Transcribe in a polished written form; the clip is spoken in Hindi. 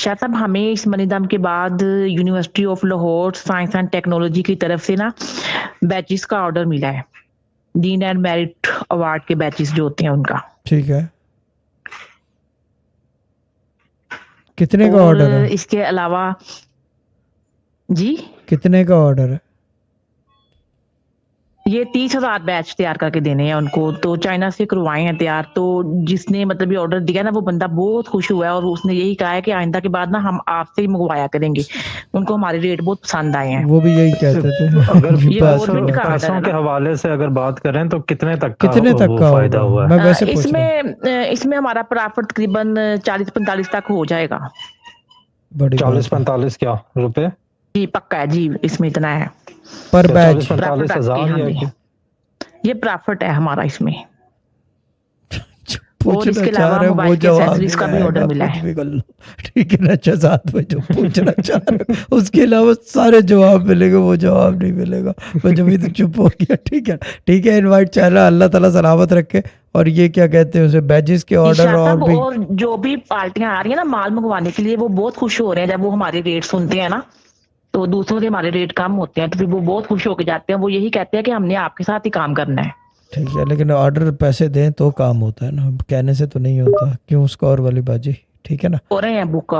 शाह साहब, हमें इस मनीदम के बाद university of Lahore science and technology की तरफ से ना बैचेस का ऑर्डर मिला है, डीन एंड मेरिट अवार्ड के बैचेस जो होते हैं उनका। ठीक है, कितने का और ऑर्डर है? इसके अलावा जी, कितने का ऑर्डर है? ये 30,000 बैच तैयार करके देने हैं उनको, तो चाइना से करवाए हैं तैयार। तो जिसने मतलब ये ऑर्डर दिया ना, वो बंदा बहुत खुश हुआ है और उसने यही कहा है कि आइंदा के बाद ना हम आपसे ही मंगवाया करेंगे, उनको हमारे रेट बहुत पसंद आए हैं। वो भी यही कहते थे अगर कि ये बस गवर्नमेंट का ऑर्डर पैसों है के ना। हवाले से अगर बात करें तो कितने तक कितने तक वो का फायदा होगा, हुआ है? मैं वैसे पूछ रहा हूँ। इसमें हमारा प्रॉफिट तकरीबन 40-45 तक हो जाएगा। बड़ी बात है। 40-45 क्या रुपए? जी पक्का है जी, इसमें इतना है। पर बैच? 40-45 हजार हाँ या जी, क्या? ये प्रॉफिट है हमारा इसमें। और पूछना इसके चाह अलावा रहे हो वो मोबाइल के जवाब एक्सेसरीज नहीं का भी ऑर्डर आएगा, मिला कुछ है। भी कर लो, ठीक है ना? 6-7 में जो पूछना चाह रहे हो उसके अलावा सारे जवाब मिलेंगे, वो जवाब नहीं मिलेगा। मैं जब भी तो चुप हो गया। ठीक है, ठीक है, इनवाइट चैनल, अल्लाह ताला सलामत रखे। और ये क्या कहते हैं उसे, बैजेस के ऑर्डर ईशा और साहब, भी? और जो भी पार्टियां आ रही है ना माल मंगवाने के लिए, वो बहुत खुश हो रहे हैं जब वो हमारे रेट सुनते हैं ना। तो दूसरों के हमारे रेट कम होते हैं तो फिर वो बहुत खुश होकर जाते हैं। वो यही कहते हैं कि हमने आपके साथ ही काम करना है। ठीक है, लेकिन ऑर्डर पैसे दें तो काम होता है ना, कहने से तो नहीं होता। क्यों स्कोर वाली बाजी, ठीक है ना? हो रहे हैं बुक